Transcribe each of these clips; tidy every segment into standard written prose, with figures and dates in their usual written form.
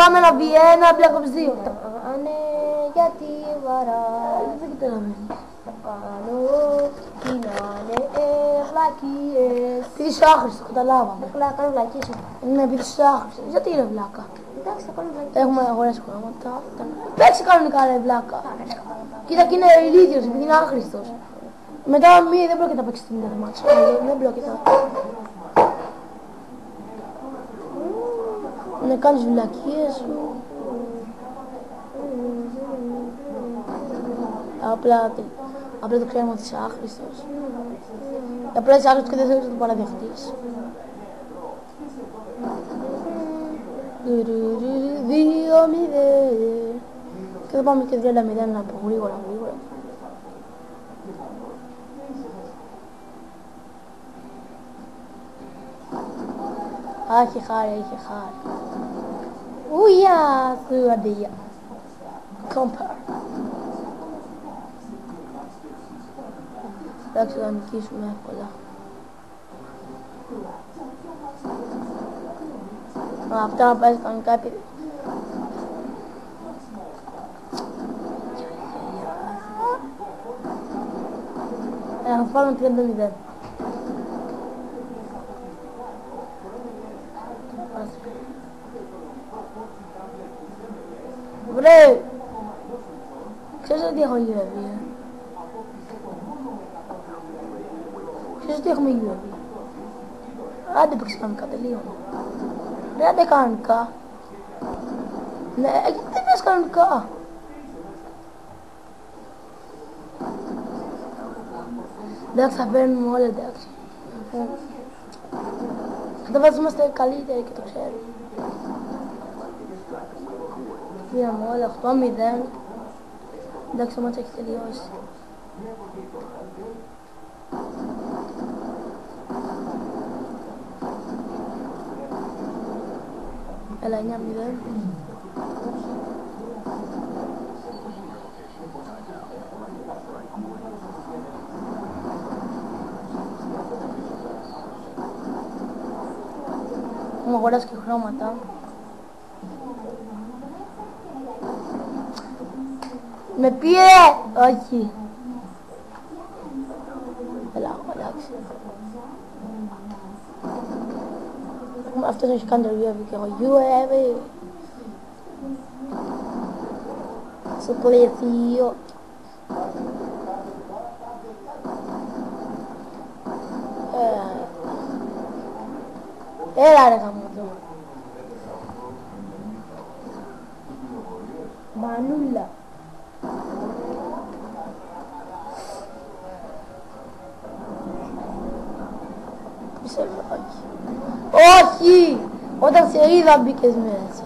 Πάμε να V1, Black Ops 2. Ναι, γιατί βαράει. Δεν καταλαβαίνεις. Πάνω κοινάνε βλακίες. Επειδή είσαι άχρηστο, καταλάβαμε. Έχω να κάνω βλακίες. Ναι, επειδή είσαι άχρηστο. Γιατί είναι βλάκα. Εντάξει, θα κάνω βλακίες. Έχουμε αγοράσει χρώματα. Παίξει κανονικά ρε βλάκα. Κοίτα και είναι ηλίθιος επειδή είναι άχρηστος. Μετά δεν πρόκειται να παίξει την ίδια μάτσα. Δεν πρόκειται. Να κάνεις βλακίες σου. Απλά το ξέρουμε ότι είσαι άχρηστος. Απλά είσαι άχρηστος και δεν θέλεις να το παραδεχτείς. 2-0. Και θα πάμε και 30-0 από γρήγορα. Έχει χάρη. Ουιά σου αντίγεια. Κόμπαρ. Εντάξει, θα νικήσουμε εύκολα. Αυτά να παίζει κανονικά επειδή... Θα πάρουμε 30-0. Βρε! Ξέρεις ότι έχω UAV, Ξέρεις ότι έχουμε UAV. Άντε παίξε κανονικά, τελείω. Ρε άντε κανονικά. Ναι, γιατί δεν πες κανονικά. Εντάξει, θα παίρνουμε όλα, εντάξει. Θα βάζουμε είμαστε καλύτεροι και το ξέρουμε. Πήραμε όλα, 8-0. Εντάξει, το μάτς έχει τελειώσει. Έλα, 9-0. Μου αγοράσει και χρώματα. Με πήρε! Όχι. Έλα, εντάξει. Αυτός έχει κάνει το UAV και εγώ UAV. Στο πλαίσιο. Έλα ρε γαμώτο. Μανούλα. Όχι! Όταν σε είδα μπήκες μέσα.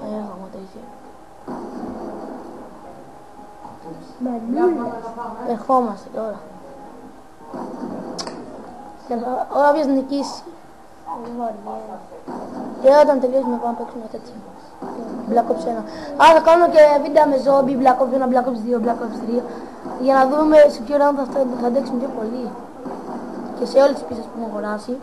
Γαμώτο είχε. Μανούλα. Ερχόμαστε τώρα. Ώρα ποιος νικήσει. Και όταν τελειώσουμε πάμε να παίξουμε τέτοιο. Black Ops 1. Θα κάνουμε και βίντεο με zombie, Black Ops 1, Black Ops 2, Black Ops 3. Για να δούμε σε ποιο round θα αντέξουμε πιο πολύ. Και σε όλες τις πίστες που έχουμε αγοράσει.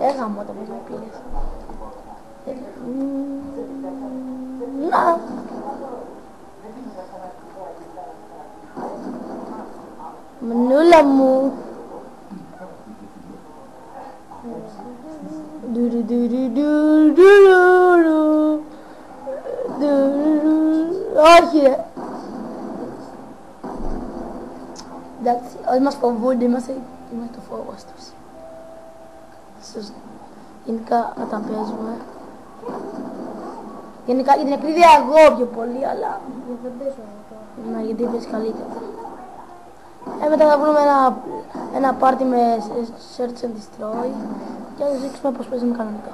Έγαμε όταν με πήρες. Να! Μανούλα μου. Όχι ρε. Εντάξει, όλοι μας φοβούνται, είμαστε το φόβος τους. Γενικά όταν παίζουμε. Γενικά για την ακρίβεια εγώ πιο πολύ, αλλά δεν παίζω εγώ. Ναι, γιατί παίζει καλύτερα. Μετά θα βρούμε ένα πάρτι με Search and Destroy και θα δείξουμε πως παίζουμε κανονικά.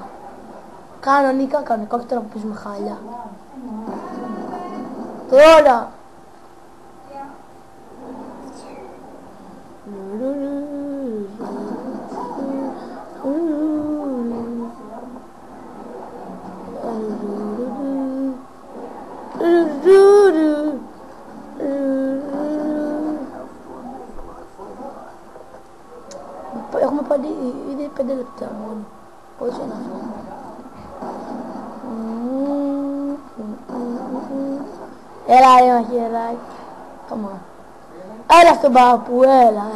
Κανονικά, όχι τώρα που παίζουμε χάλια. Τώρα! ήδη 5 λεπτά μόνο. Πόσο είναι αυτό? Έλα ρε μαχαιράκι. Come on. Έλα στον παππού, έλα.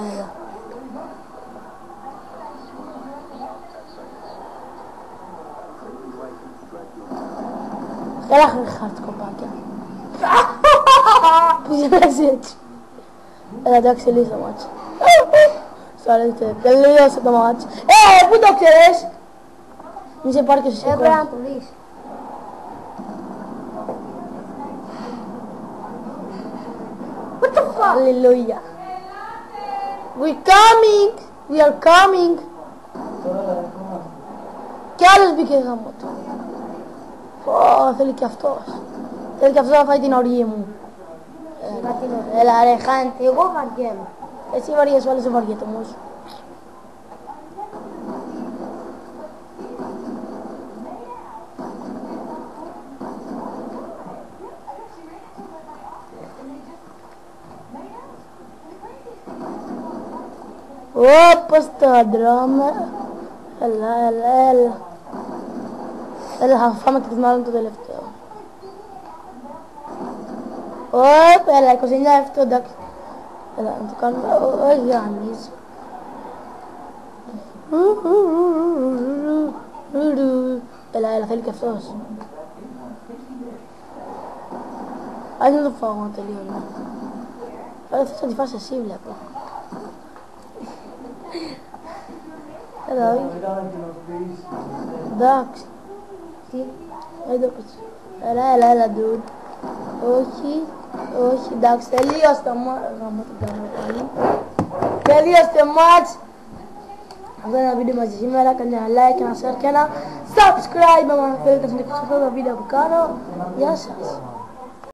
Έλα χαρτοκοπάκια. Πήγαινε έτσι. Έλα εντάξει, λύσα το μάτσο. Σ' αρέσει, τελείωσε το μάτσο. Πού το ξέρεις? Μη σε πάρει και σε σηκώνει. Πρέπει να το δεις. What the fuck? Hallelujah. We're coming. We are coming. Κι άλλος μπήκε γάμο του. Θέλει και αυτός. Θέλει και αυτός να φάει την οργή μου. Έλα ρε χάνεται. Εγώ βαριέμαι. Εσύ βαριέσαι, άλλος δεν βαριέται όμως. Όπως το δρόμο. Έλα. Θα φάμε και μάλλον το τελευταίο. Έλα, 29 αυτό, εντάξει. Έλα, να το κάνουμε, όχι γάμις. Έλα, θέλει και αυτός. Ας να το φάω να τελειώνω. Έλα, θες να τη φας εσύ, βλέπω. Έλα, όχι. Εντάξει. Τι? Εδώ πες. Έλα, dude. Όχι, εντάξει, τελείωσε το μάτς. Τελείωσε το μάτς. Αυτό είναι ένα βίντεο μαζί σήμερα. Κάντε ένα like, ένα share και ένα subscribe. Αν θέλετε να συνεχίσετε αυτό το βίντεο που κάνω. Γεια σας.